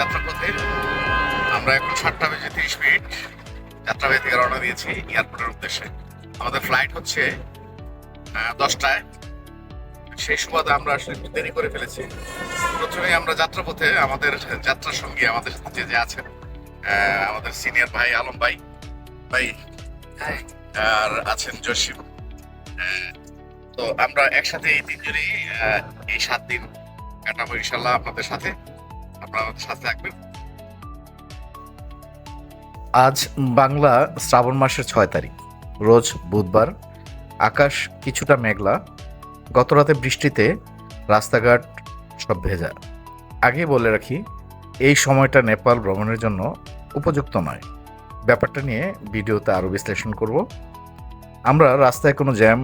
যাত্রাপথে। আমরা এখন 7:30 যাত্রাবাড়ি থেকে রওনা দিয়েছি এয়ারপোর্টের উদ্দেশ্যে। আমাদের ফ্লাইট হচ্ছে 10টায়। সেই সুবাদে আমরা আসলে একটু দেরি করে ফেলেছি। প্রথমে আমরা যাত্রাপথে আমাদের যাত্রার সঙ্গী আমাদের সাথে যে আছেন আমাদের সিনিয়র ভাই আলম ভাই আর আছেন জসিম। তো আমরা একসাথে এই তিনজনই এই 7 দিন কাটাবো ইনশাল্লাহ আপনাদের সাথে। আপনারা আমাদের সাথে থাকবেন। আজ বাংলা শ্রাবণ মাসের 6 তারিখ, রোজ বুধবার। আকাশ কিছুটা মেঘলা। গতরাতে বৃষ্টিতে রাস্তাঘাট সব ভেজা। আগে বলে রাখি, এই সময়টা নেপাল ভ্রমণের জন্য উপযুক্ত নয়। ব্যাপারটা নিয়ে ভিডিওতে আরও বিশ্লেষণ করব। আমরা রাস্তায় কোনো জ্যাম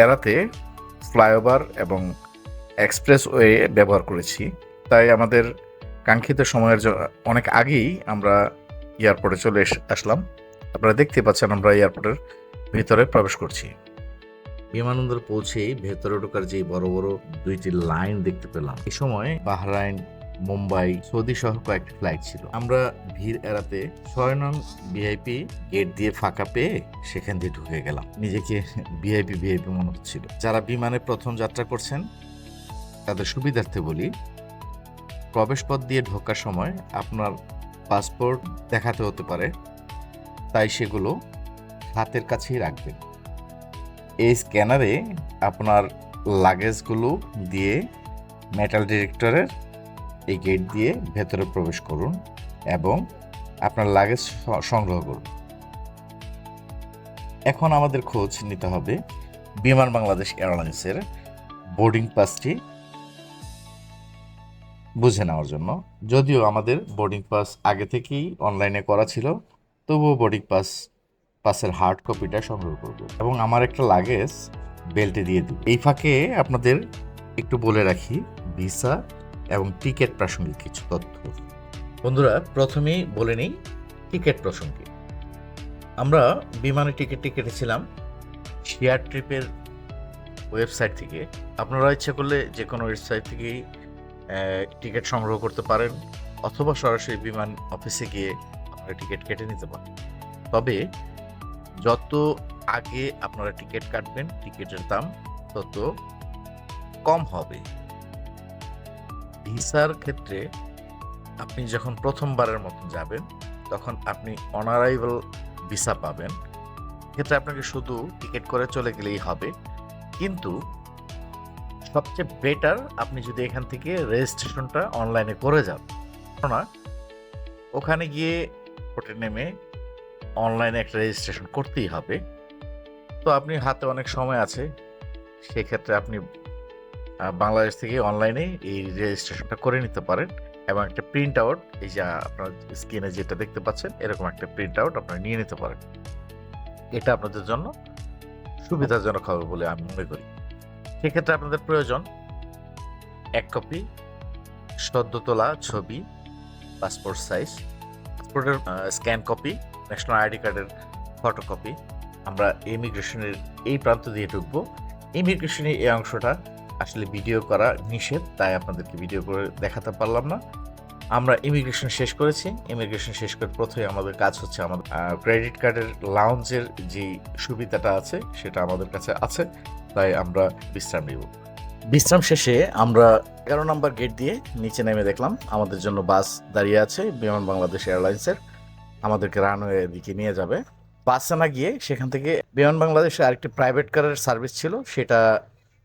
এড়াতে ফ্লাইওভার এবং এক্সপ্রেসওয়ে ব্যবহার করেছি, তাই আমাদের কাঙ্ক্ষিত সময়ের অনেক আগেই আমরা এয়ারপোর্টে চলে আসলাম। আপনারা দেখতে পাচ্ছেন আমরা এয়ারপোর্টের ভিতরে প্রবেশ করছি। বিমানবন্দর পৌঁছেই ভেতরে ঢোকার যে বড় বড় 2টি লাইন দেখতে পেলাম। এই সময় বাহরাইন, মুম্বাই, সৌদি সহ কয়েকটি ফ্লাইট ছিল। আমরা ভিড় এড়াতে 6 নং ভিআইপি গেট দিয়ে ফাঁকা পেয়ে সেখান দিয়ে ঢুকে গেলাম। নিজেকে ভিআইপি মনে হচ্ছিল। যারা বিমানে প্রথম যাত্রা করছেন তাদের সুবিধার্থে বলি, প্রবেশপথ দিয়ে ঢোকার সময় আপনার পাসপোর্ট দেখাতে হতে পারে, তাই সেগুলো হাতের কাছেই রাখবেন। এই স্ক্যানারে আপনার লাগেজগুলো দিয়ে মেটাল ডিটেক্টরের এই গেট দিয়ে ভেতরে প্রবেশ করুন এবং আপনার লাগেজ সংগ্রহ করুন। এখন আমাদের খোঁজ নিতে হবে বিমান বাংলাদেশ এয়ারলাইন্সের বোর্ডিং পাসটি বুঝে নেওয়ার জন্য। যদিও আমাদের বোর্ডিং পাস আগে থেকেই অনলাইনে করা ছিল, তবুও বোর্ডিং পাসের হার্ড কপিটা সংগ্রহ করব এবং আমার একটা লাগেজ বেল্টে দিয়ে দিব। এই ফাঁকে আপনাদের একটু বলে রাখি ভিসা এবং টিকিট প্রাসঙ্গিক কিছু তথ্য। বন্ধুরা, প্রথমেই বলে নিই টিকিট প্রসঙ্গে। আমরা বিমানে টিকিট কেটেছিলাম শেয়ার ট্রিপের ওয়েবসাইট থেকে। আপনারা ইচ্ছে করলে যে কোনো ওয়েবসাইট থেকেই টিকিট সংগ্রহ করতে পারেন, অথবা সরাসরি বিমান অফিসে গিয়ে আপনারা টিকিট কেটে নিতে পারেন। তবে যত আগে আপনারা টিকিট কাটবেন, টিকিটের দাম তত কম হবে। ভিসার ক্ষেত্রে আপনি যখন প্রথমবারের মতন যাবেন তখন আপনি অনারাইভাল ভিসা পাবেন। ক্ষেত্রে আপনাকে শুধু টিকিট করে চলে গেলেই হবে, কিন্তু সবচেয়ে বেটার আপনি যদি এখান থেকে রেজিস্ট্রেশনটা অনলাইনে করে যান। কেননা ওখানে গিয়ে হোটেল নেমে অনলাইনে একটা রেজিস্ট্রেশন করতেই হবে। তো আপনি হাতে অনেক সময় আছে, সেক্ষেত্রে আপনি বাংলাদেশ থেকে অনলাইনে এই রেজিস্ট্রেশনটা করে নিতে পারেন এবং একটা প্রিন্ট আউট, এই যে আপনার স্ক্রিনে যেটা দেখতে পাচ্ছেন এরকম একটা প্রিন্ট আউট আপনারা নিয়ে নিতে পারেন। এটা আপনাদের জন্য সুবিধাজনক হবে বলে আমি মনে করি। সেক্ষেত্রে আপনাদের প্রয়োজন 1 কপি সদ্য তোলা ছবি, পাসপোর্ট সাইজ, পাসপোর্টের স্ক্যান কপি, ন্যাশনাল আইডি কার্ডের ফটোকপি। আমরা ইমিগ্রেশনের এই প্রান্ত দিয়ে ঢুকবো। ইমিগ্রেশনের এই অংশটা আসলে ভিডিও করা নিষেধ, তাই আপনাদেরকে ভিডিও করে দেখাতে পারলাম না। আমরা ইমিগ্রেশন শেষ করেছি। ইমিগ্রেশন শেষ করে প্রথমে আমাদের কাজ হচ্ছে আমাদের ক্রেডিট কার্ডের লাউঞ্জের যে সুবিধাটা আছে সেটা আমাদের কাছে আছে, তাই আমরা বিশ্রাম নিব। বিশ্রাম শেষে আমরা 11 নম্বর গেট দিয়ে নিচে নেমে দেখলাম আমাদের জন্য বাস দাঁড়িয়ে আছে বিমান বাংলাদেশ এয়ারলাইন্সের। আমাদেরকে রানওয়ে দিকে নিয়ে যাবে। বাসে না গিয়ে সেখান থেকে বিমান বাংলাদেশে আরেকটি প্রাইভেট কারের সার্ভিস ছিল,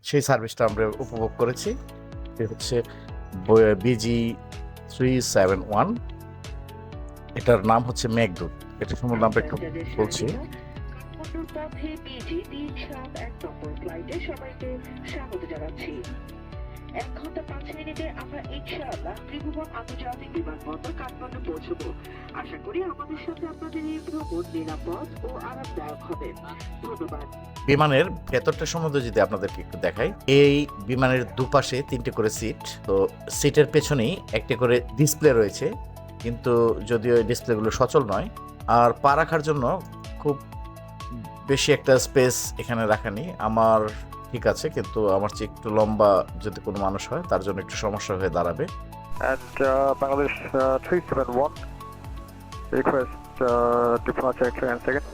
সেই সার্ভিসটা আমরা উপভোগ করেছি। এটা হচ্ছে BG371। এটার নাম হচ্ছে মেঘদূত। এটা সম্বন্ধে আমরা একটু বলছি। পথে BG371 নম্বর ফ্লাইটে সবাইকে স্বাগত জানাচ্ছি। 1 ঘন্টা 5 মিনিটে আমরা ইনশাআল্লাহ ত্রিভুবন আন্তর্জাতিক বিমানবন্দর কাঠমান্ডু পৌঁছবো। আশা করি আমাদের সাথে আপনাদের এই ভ্রমণ নিরাপদ ও আরামদায়ক হবে। ধন্যবাদ। বিমানের ভেতরটা সম্বন্ধে যদি আপনাদেরকে একটু দেখাই, এই বিমানের দুপাশে 3টে করে সিট। তো সিটের পেছনেই একটা করে ডিসপ্লে রয়েছে, কিন্তু যদিও এই ডিসপ্লেগুলো সচল নয়। আর পা রাখার জন্য খুব বেশি একটা স্পেস এখানে রাখা নেই। আমার ঠিক আছে, কিন্তু আমার চেয়ে একটু লম্বা যদি কোনো মানুষ হয় তার জন্য একটু সমস্যা হয়ে দাঁড়াবে। And Bangladesh 371, request departure 3 seconds.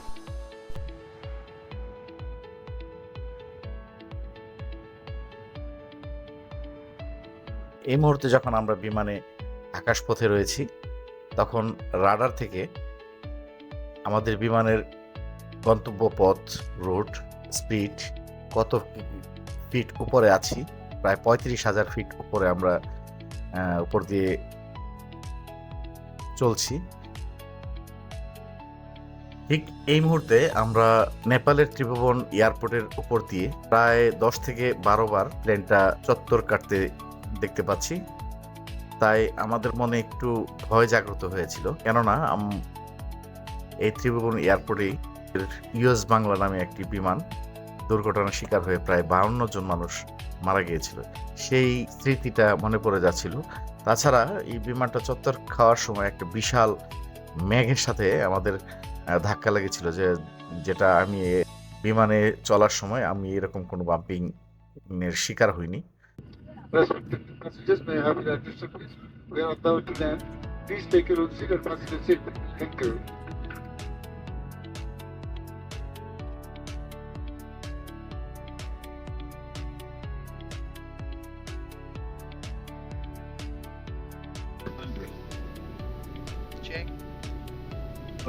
এই মুহূর্তে যখন আমরা বিমানে আকাশপথে রয়েছি, তখন রাডার থেকে আমাদের বিমানের গন্তব্য পথ, রুট, স্পিড, কত ফিট উপরে আছি, প্রায় 35,000 ফিট উপরে আমরা উপর দিয়ে চলছি। ঠিক এই মুহূর্তে আমরা নেপালের ত্রিভুবন এয়ারপোর্টের উপর দিয়ে প্রায় 10 থেকে 12 বার প্লেনটা চত্বর কাটতে দেখতে পাচ্ছি। তাই আমাদের মনে একটু ভয় জাগ্রত হয়েছিল, কেননা এই ত্রিভুবন এয়ারপোর্টেই ইউএস বাংলা নামে একটি বিমান দুর্ঘটনার শিকার হয়ে প্রায় 52 জন মানুষ মারা গিয়েছিল। সেই স্মৃতিটা মনে পড়ে যাচ্ছিল। তাছাড়া এই বিমানটা চত্বর খাওয়ার সময় একটা বিশাল মেঘের সাথে আমাদের ধাক্কা লেগেছিল, যেটা আমি বিমানে চলার সময় আমি এরকম কোনো বাম্পিং এর শিকার হইনি। Respected passengers, may I have your attention, please? We are about to land. Please take your own seat and fasten your seatbelt. Thank you. Check.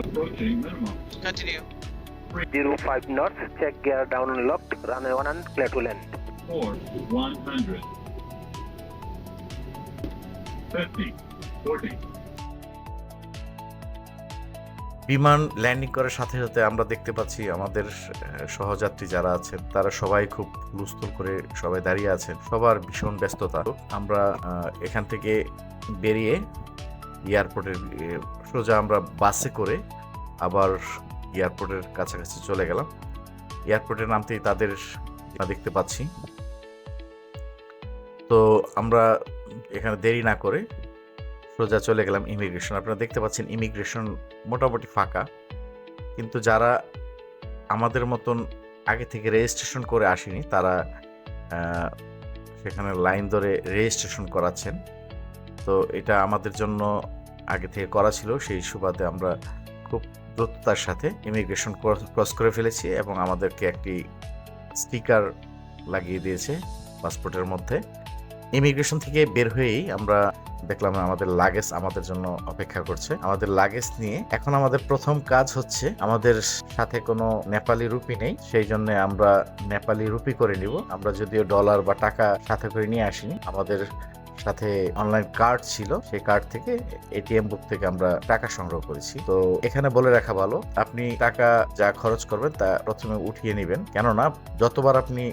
Approaching minimum. Continue. 05 knots, check gear down and locked, runway 1 and clear to land. 100. 50. 40. বিমান landing করার সাথে সাথে আমরা দেখতে পাচ্ছি আমাদের সহযাত্রী যারা আছেন তারা সবাই খুব হুলস্থুল করে সবাই দাঁড়িয়ে আছেন, সবার ভীষণ ব্যস্ততা। আমরা এখান থেকে বেরিয়ে এয়ারপোর্টের সোজা আমরা বাসে করে আবার এয়ারপোর্টের কাছাকাছি চলে গেলাম। এয়ারপোর্টে নামতেই তাদের দেখতে পাচ্ছি। তো আমরা এখানে দেরি না করে সোজা চলে গেলাম ইমিগ্রেশন। আপনারা দেখতে পাচ্ছেন ইমিগ্রেশন মোটামুটি ফাঁকা, কিন্তু যারা আমাদের মতন আগে থেকে রেজিস্ট্রেশন করে আসেনি তারা সেখানে লাইন ধরে রেজিস্ট্রেশন করাচ্ছেন। তো এটা আমাদের জন্য আগে থেকে করা ছিল, সেই সুবাদে আমরা খুব দ্রুততার সাথে ইমিগ্রেশন ক্রস করে ফেলেছি এবং আমাদেরকে একটি স্টিকার লাগিয়ে দিয়েছে পাসপোর্টের মধ্যে। ইমিগ্রেশন থেকে বের হয়েই আমরা দেখলাম আমাদের লাগেজ আমাদের জন্য অপেক্ষা করছে। আমাদের লাগেজ নিয়ে এখন আমাদের প্রথম কাজ হচ্ছে, আমাদের সাথে কোনো নেপালি রুপি নেই, সেই জন্য আমরা নেপালি রুপি করে নিব। আমরা যদিও ডলার বা টাকা সাথে করে নিয়ে আসিনি, আমাদের সাথে অনলাইন কার্ড ছিল, সেই কার্ড থেকে এটিএম বুক থেকে আমরা টাকা সংগ্রহ করেছি। তো এখানে বলে রাখা ভালো, আপনি টাকা যা খরচ করবেন তা প্রথমে উঠিয়ে নেবেন, কেননা যতবার আপনি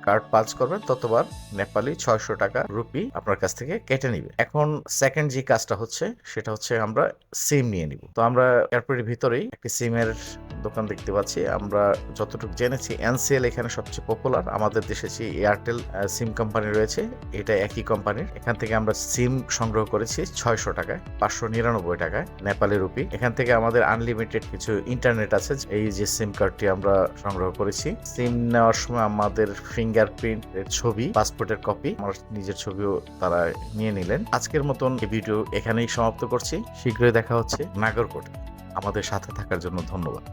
কার্ড পাঁচ করবেন ততবার নেপালি 600 টাকা রুপি আপনার কাছ থেকে কেটে নিবে। এখন সেকেন্ড যে কাজটা হচ্ছে সেটা হচ্ছে আমরা সিম নিয়ে নিব। তো আমরা এয়ারপোর্টের ভিতরেই একটি সিমের দোকান দেখতে পাচ্ছি। আমরা যতটুকু জেনেছি এনসিএল এখানে সবচেয়ে পপুলার। আমাদের দেশে যে এয়ারটেল সিম কোম্পানি রয়েছে এটা একই কোম্পানির। এখান থেকে আমরা সিম সংগ্রহ করেছি 600 টাকায়, 599 টাকায় নেপালি রুপি। এখান থেকে আমাদের আনলিমিটেড কিছু ইন্টারনেট আছে। এই যে সিম কার্ডটি আমরা সংগ্রহ করেছি। সিম নেওয়ার সময় আমাদের ফিঙ্গারপ্রিন্ট এর ছবি, পাসপোর্টের কপি, আমার নিজের ছবিও তারা নিয়ে নিলেন। আজকের মতন এই ভিডিও এখানেই সমাপ্ত করছি। শীঘ্রই দেখা হচ্ছে নাগরকোটে। আমাদের সাথে থাকার জন্য ধন্যবাদ।